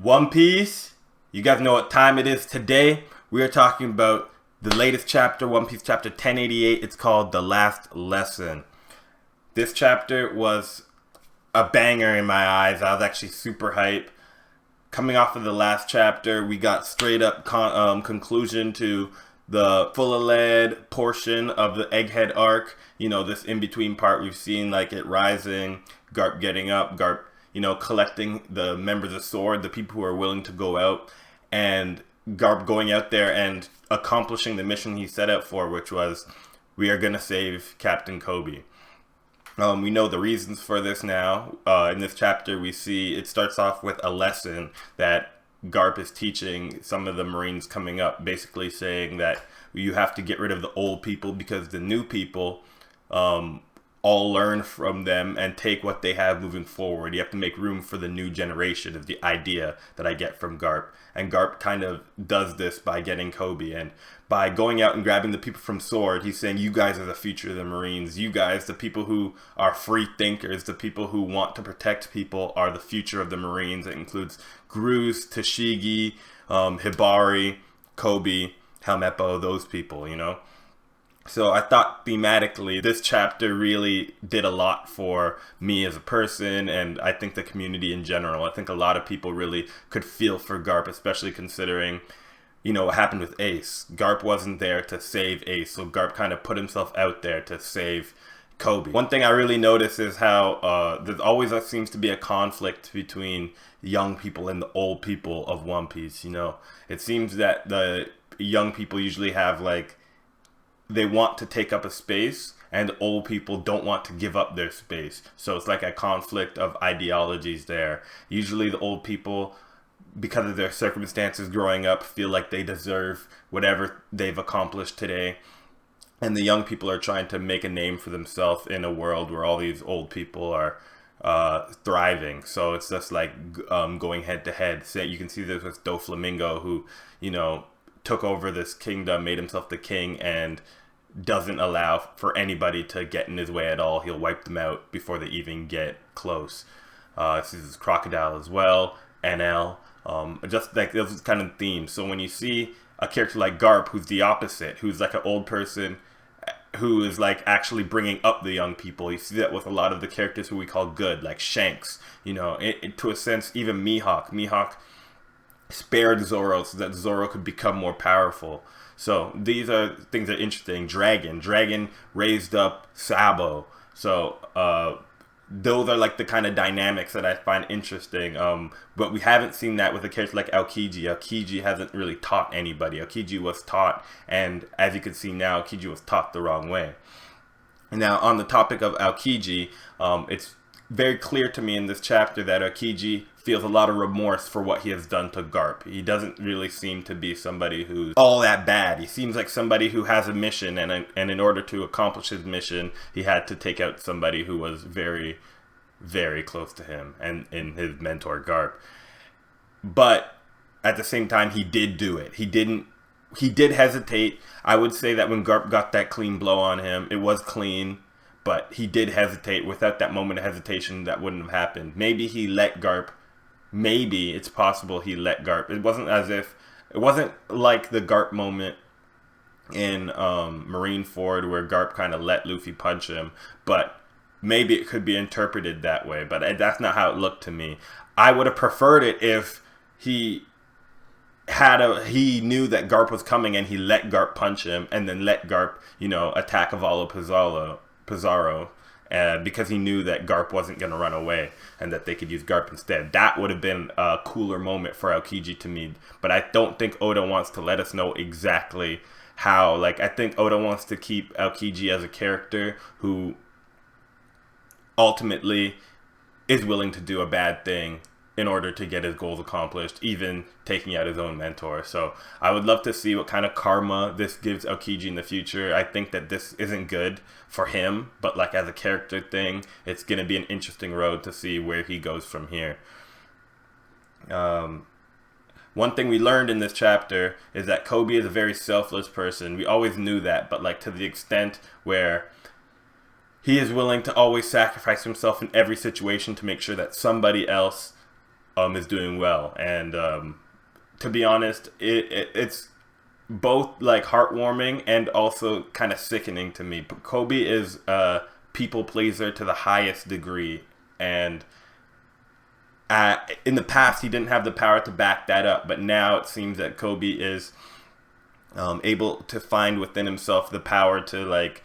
One Piece. You guys know what time it is today. We are talking about the latest chapter, One Piece chapter 1088. It's called The Last Lesson. This chapter was a banger in my eyes. I was actually super hype. Coming off of the last chapter, we got straight up conclusion to the Full of Lead portion of the Egghead arc. You know, this in-between part we've seen like it rising, Garp getting up, Garp, collecting the members of Sword, the people who are willing to go out, and Garp going out there and accomplishing the mission he set out for, which was, we are going to save Captain Koby. We know the reasons for this now. In this chapter, we see it starts off with a lesson that Garp is teaching some of the Marines coming up, basically saying that you have to get rid of the old people because the new people all learn from them and take what they have moving forward. You have to make room for the new generation is the idea that I get from Garp. And Garp kind of does this by getting Koby, and by going out and grabbing the people from Sword, he's saying, you guys are the future of the Marines. You guys, the people who are free thinkers, the people who want to protect people, are the future of the Marines. It includes Gruz, Tashigi, Hibari, Koby, Helmeppo, those people, So I thought thematically this chapter really did a lot for me as a person, and I think the community in general. I think a lot of people really could feel for Garp, especially considering, what happened with Ace. Garp wasn't there to save Ace, so Garp kind of put himself out there to save Koby. One thing I really notice is how there always seems to be a conflict between young people and the old people of One Piece. It seems that the young people usually have they want to take up a space, and old people don't want to give up their space. So it's like a conflict of ideologies there. Usually the old people, because of their circumstances growing up, feel like they deserve whatever they've accomplished today. And the young people are trying to make a name for themselves in a world where all these old people are thriving. So it's just going head to head. So you can see this with Doflamingo, who, took over this kingdom, made himself the king, and doesn't allow for anybody to get in his way at all. He'll wipe them out before they even get close. This is Crocodile as well, NL. Just like those kind of themes. So when you see a character like Garp, who's the opposite, who's like an old person who is actually bringing up the young people, you see that with a lot of the characters who we call good, like Shanks. To a sense, even Mihawk. Mihawk spared Zoro so that Zoro could become more powerful. So these are things that are interesting. Dragon raised up Sabo. So those are the kind of dynamics that I find interesting. But we haven't seen that with a character like Aokiji. Aokiji hasn't really taught anybody. Aokiji was taught, and as you can see now, Aokiji was taught the wrong way. Now, on the topic of Aokiji, it's very clear to me in this chapter that Aokiji feels a lot of remorse for what he has done to Garp. He doesn't really seem to be somebody who's all that bad. He seems like somebody who has a mission, and in order to accomplish his mission, he had to take out somebody who was very, very close to him, and in his mentor Garp. But at the same time, he did do it. He did hesitate. I would say that when Garp got that clean blow on him, it was clean, but he did hesitate. Without that moment of hesitation, that wouldn't have happened. Maybe he let Garp. Maybe it's possible he let Garp. It wasn't like the Garp moment in Marineford where Garp kind of let Luffy punch him, but maybe it could be interpreted that way. But that's not how it looked to me. I would have preferred it if he knew that Garp was coming and he let Garp punch him, and then let Garp, attack Avalo Pizarro. Because he knew that Garp wasn't going to run away and that they could use Garp instead. That would have been a cooler moment for Aokiji to me. But I don't think Oda wants to let us know exactly how. I think Oda wants to keep Aokiji as a character who ultimately is willing to do a bad thing in order to get his goals accomplished, even taking out his own mentor. So I would love to see what kind of karma this gives Aokiji in the future. I think that this isn't good for him, but as a character thing, it's going to be an interesting road to see where he goes from here. One thing we learned in this chapter is that Koby is a very selfless person. We always knew that, but to the extent where he is willing to always sacrifice himself in every situation to make sure that somebody else is doing well. And to be honest, it's both like heartwarming and also kind of sickening to me. Koby is a people pleaser to the highest degree, and in the past he didn't have the power to back that up, but now it seems that Koby is able to find within himself the power to like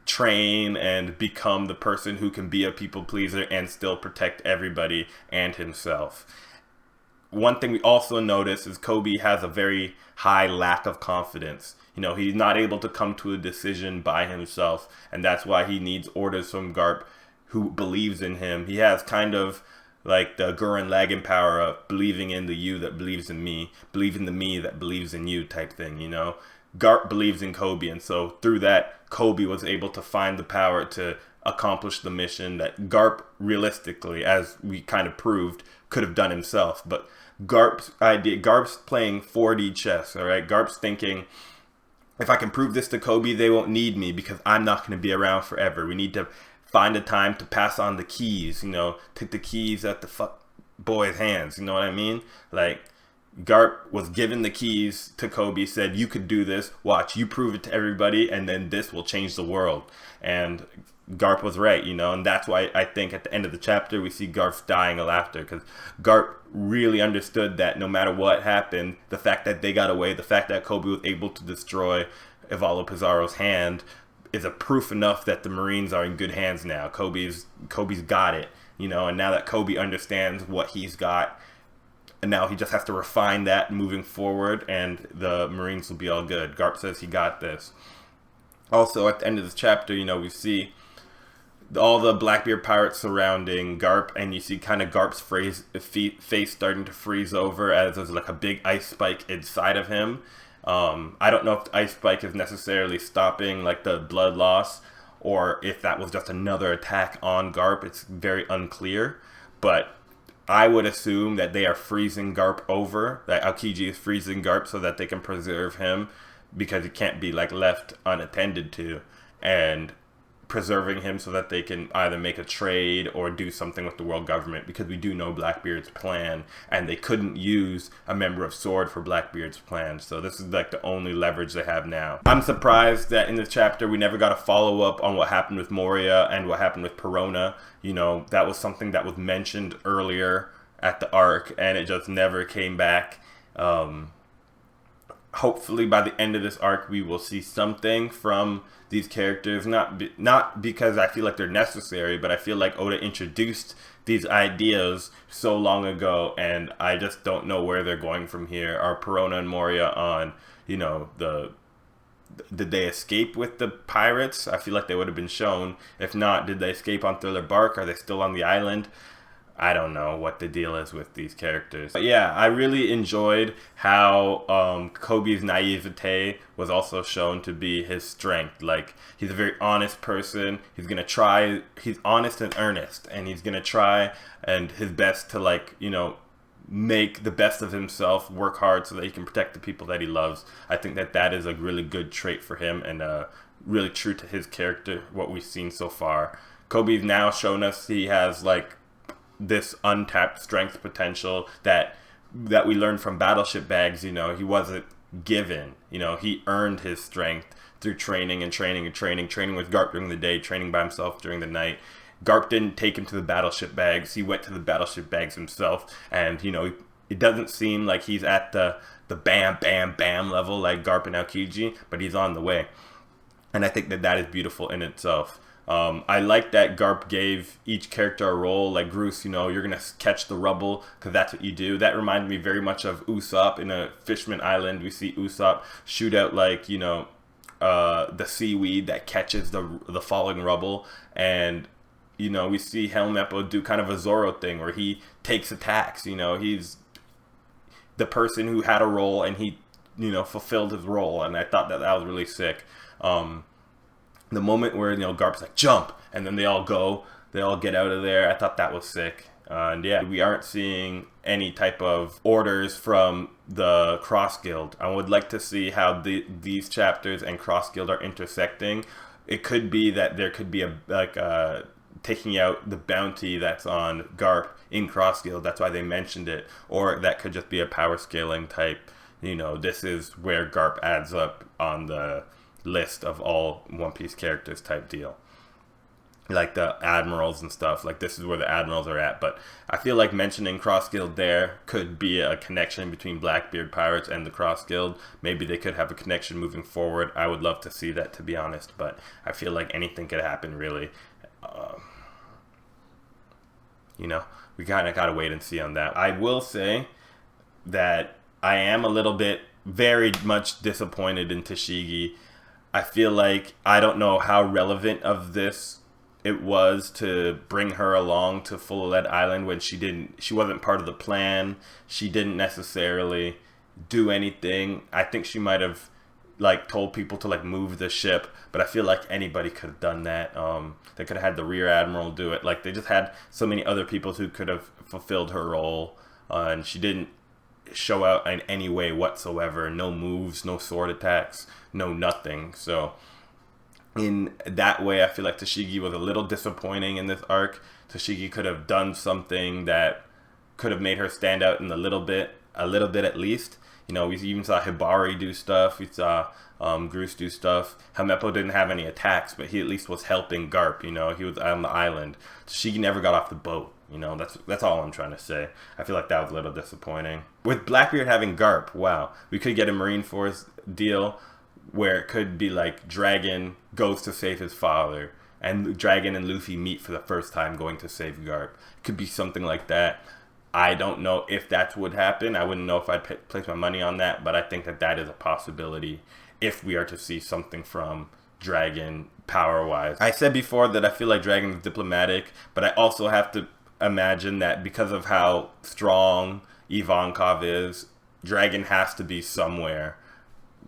train and become the person who can be a people pleaser and still protect everybody and himself. One thing we also notice is Koby has a very high lack of confidence. You know, he's not able to come to a decision by himself, and that's why he needs orders from Garp, who believes in him. He has kind of like the Gurren Lagann power of believing in the you that believes in me, believe in the me that believes in you type thing, you know? Garp believes in Koby, and so through that, Koby was able to find the power to accomplish the mission that Garp realistically, as we kind of proved, could have done himself. But Garp's playing 4D chess, all right? Garp's thinking, if I can prove this to Koby, they won't need me because I'm not going to be around forever. We need to find a time to pass on the keys, you know, take the keys at the fuck boy's hands, you know what I mean? Like, Garp was given the keys to Koby, said, you could do this, watch, you prove it to everybody, and then this will change the world. And Garp was right, you know, and that's why I think at the end of the chapter we see Garp dying of laughter, because Garp really understood that no matter what happened, the fact that they got away, the fact that Koby was able to destroy Ivalo Pizarro's hand is a proof enough that the Marines are in good hands now. Koby's got it, you know, and now that Koby understands what he's got, and now he just has to refine that moving forward, and the Marines will be all good. Garp says he got this. Also, at the end of this chapter, you know, we see all the Blackbeard pirates surrounding Garp, and you see kind of Garp's face starting to freeze over as there's like a big ice spike inside of him. I don't know if the ice spike is necessarily stopping like the blood loss, or if that was just another attack on Garp. It's very unclear, but I would assume that they are freezing Garp over, that Aokiji is freezing Garp so that they can preserve him, because he can't be like left unattended to, and preserving him so that they can either make a trade or do something with the world government, because we do know Blackbeard's plan, and they couldn't use a member of SWORD for Blackbeard's plan, so this is like the only leverage they have now. I'm surprised that in this chapter we never got a follow-up on what happened with Moria and what happened with Perona. You know, that was something that was mentioned earlier at the arc, and it just never came back. Hopefully by the end of this arc we will see something from these characters, not because I feel like they're necessary, but I feel like Oda introduced these ideas so long ago, and I just don't know where they're going from here. Are Perona and Moria on, you know, did they escape with the pirates? I feel like they would have been shown. If not, did they escape on Thriller Bark? Are they still on the island? I don't know what the deal is with these characters. But yeah, I really enjoyed how Koby's naivete was also shown to be his strength. Like, he's a very honest person. He's gonna try, he's honest and earnest, and he's gonna try and his best to, like, you know, make the best of himself, work hard so that he can protect the people that he loves. I think that that is a really good trait for him, and really true to his character, what we've seen so far. Koby's now shown us he has, like, this untapped strength potential that we learned from Battleship Bags. You know, he wasn't given, you know, he earned his strength through training with Garp during the day, training by himself during the night. Garp didn't take him to the Battleship Bags, he went to the Battleship Bags himself, and, you know, it doesn't seem like he's at the bam bam bam level like Garp and Aokiji, but he's on the way, and I think that that is beautiful in itself. I like that Garp gave each character a role. Like Groose, you know, you're going to catch the rubble because that's what you do. That reminded me very much of Usopp in a Fishman Island. We see Usopp shoot out, like, you know, the seaweed that catches the falling rubble. And, you know, we see Helmeppo do kind of a Zoro thing where he takes attacks. You know, he's the person who had a role and he, you know, fulfilled his role. And I thought that that was really sick. The moment where, you know, Garp's like, jump, and then they all get out of there. I thought that was sick. And yeah, we aren't seeing any type of orders from the Cross Guild. I would like to see how these chapters and Cross Guild are intersecting. It could be that there could be a taking out the bounty that's on Garp in Cross Guild. That's why they mentioned it. Or that could just be a power scaling type. This is where Garp adds up on the list of all One Piece characters type deal. Like the admirals and stuff. Like, this is where the admirals are at. But I feel like mentioning Cross Guild there could be a connection between Blackbeard Pirates and the Cross Guild. Maybe they could have a connection moving forward. I would love to see that, to be honest. But I feel like anything could happen, really. We kind of got to wait and see on that. I will say that I am a little bit, very much disappointed in Tashigi. I feel like I don't know how relevant of this it was to bring her along to Full Lead Island when she wasn't part of the plan. She didn't necessarily do anything. I think she might have told people to move the ship, but I feel like anybody could have done that. They could have had the rear admiral do it. They just had so many other people who could have fulfilled her role, and she didn't show out in any way whatsoever. No moves, no sword attacks, no nothing. So in that way, I feel like Tashigi was a little disappointing in this arc. Tashigi could have done something that could have made her stand out in a little bit at least. We even saw Hibari do stuff. We saw Groose do stuff. Helmeppo didn't have any attacks, but he at least was helping Garp. He was on the island. Tashigi never got off the boat. That's all I'm trying to say. I feel like that was a little disappointing. With Blackbeard having Garp, wow, we could get a Marine Force deal where it could be Dragon goes to save his father, and Dragon and Luffy meet for the first time going to save Garp. It could be something like that. I don't know if that would happen. I wouldn't know if I'd place my money on that, but I think that is a possibility if we are to see something from Dragon power-wise. I said before that I feel like Dragon is diplomatic, but I also have to imagine that because of how strong Ivankov is, Dragon has to be somewhere.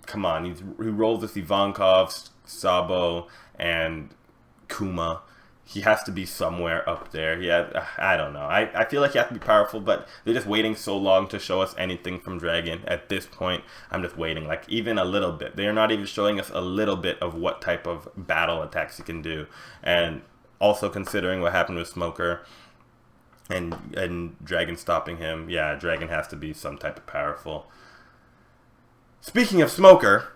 Come on, he rolls with Ivankov, Sabo, and Kuma. He has to be somewhere up there. Yeah, I don't know. I feel like he has to be powerful, but they're just waiting so long to show us anything from Dragon. At this point, I'm just waiting, even a little bit. They're not even showing us a little bit of what type of battle attacks he can do. And also considering what happened with Smoker and Dragon stopping him, yeah, Dragon has to be some type of powerful. Speaking of Smoker,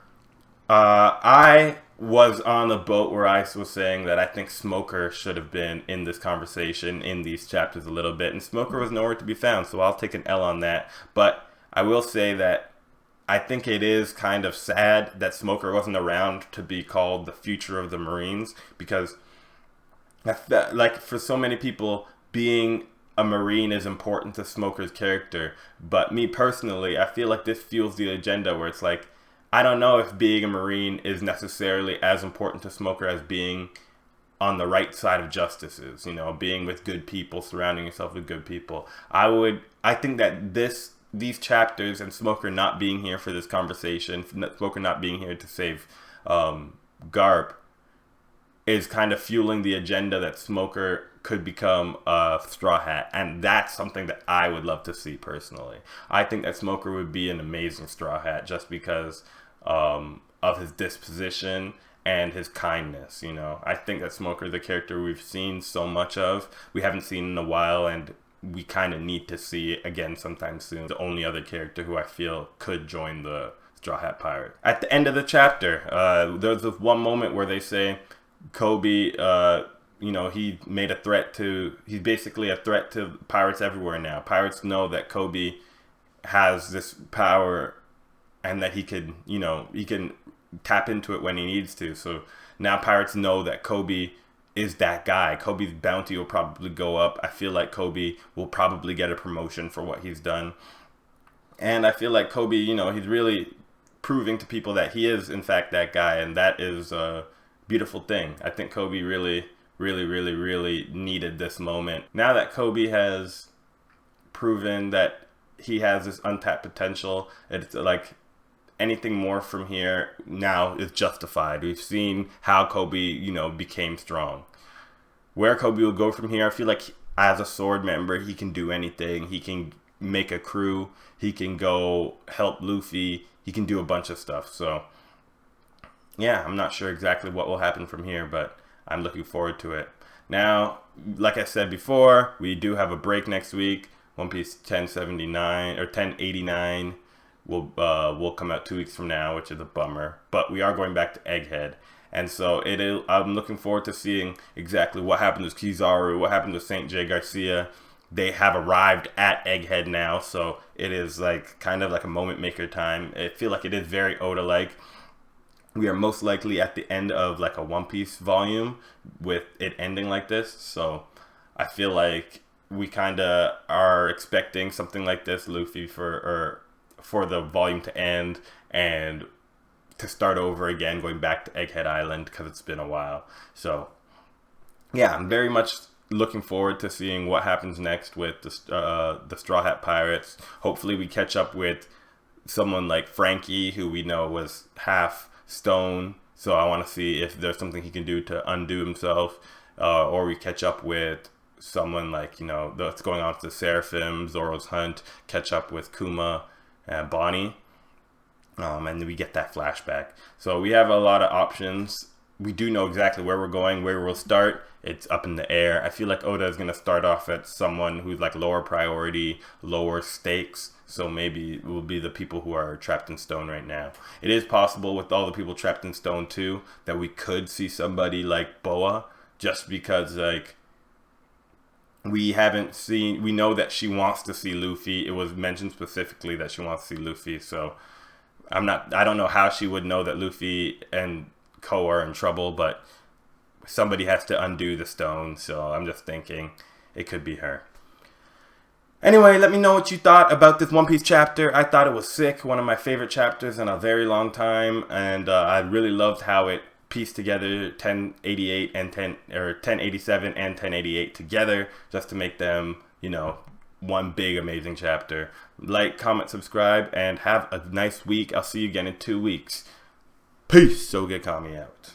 I was on the boat where I was saying that I think Smoker should have been in this conversation in these chapters a little bit, and Smoker was nowhere to be found, so I'll take an L on that. But I will say that I think it is kind of sad that Smoker wasn't around to be called the future of the Marines, because for so many people, being a Marine is important to Smoker's character. But me personally, I feel like this fuels the agenda where it's I don't know if being a Marine is necessarily as important to Smoker as being on the right side of justice is, being with good people, surrounding yourself with good people. I think that these chapters and Smoker not being here for this conversation, Smoker not being here to save Garp, is kind of fueling the agenda that Smoker could become a Straw Hat, and that's something that I would love to see personally. I think that Smoker would be an amazing Straw Hat just because of his disposition and his kindness. I think that Smoker is a character we've seen so much of, we haven't seen in a while, and we kind of need to see it again sometime soon. The only other character who I feel could join the Straw Hat Pirate. At the end of the chapter, there's this one moment where they say Koby, he's basically a threat to pirates everywhere now. Pirates know that Koby has this power and that he can tap into it when he needs to. So now pirates know that Koby is that guy. Koby's bounty will probably go up. I feel like Koby will probably get a promotion for what he's done. And I feel like Koby, he's really proving to people that he is in fact that guy, and that is a beautiful thing. I think Koby really needed this moment. Now that Koby has proven that he has this untapped potential, it's anything more from here now is justified. We've seen how Koby, became strong. Where Koby will go from here, I feel like as a sword member, he can do anything. He can make a crew. He can go help Luffy. He can do a bunch of stuff. So, yeah, I'm not sure exactly what will happen from here, but I'm looking forward to it. Now, like I said before, we do have a break next week. One Piece 1079 or 1089 will come out 2 weeks from now, which is a bummer. But we are going back to Egghead, and so I'm looking forward to seeing exactly what happened with Kizaru, what happened with Saint J. Garcia. They have arrived at Egghead now, so it is like kind of like a moment maker time. I feel like it is very Oda-like. We are most likely at the end of like a One Piece volume with it ending like this, so I feel like we kind of are expecting something like this, Luffy for the volume to end and to start over again, going back to Egghead Island because it's been a while. So yeah, I'm very much looking forward to seeing what happens next with the Straw Hat Pirates. Hopefully we catch up with someone like Frankie, who we know was half stone, so I want to see if there's something he can do to undo himself, or we catch up with someone like, you know, what's going on with the Seraphim, Zoro's Hunt, catch up with Kuma and Bonnie, and then we get that flashback. So we have a lot of options. We do know exactly where we're going, where we'll start. It's up in the air. I feel like Oda is going to start off at someone who's like lower priority, lower stakes. So maybe it will be the people who are trapped in stone right now. It is possible with all the people trapped in stone too that we could see somebody like Boa, just because like we know that she wants to see Luffy. It was mentioned specifically that she wants to see Luffy. So I don't know how she would know that Luffy and Ko are in trouble, but somebody has to undo the stone, so I'm just thinking it could be her. Anyway, let me know what you thought about this One Piece chapter. I thought it was sick, one of my favorite chapters in a very long time, and I really loved how it pieced together 1088 and 1087 and 1088 together, just to make them, you know, one big amazing chapter. Like, comment, subscribe, and have a nice week. I'll see you again in 2 weeks. Peace. So get Kami out.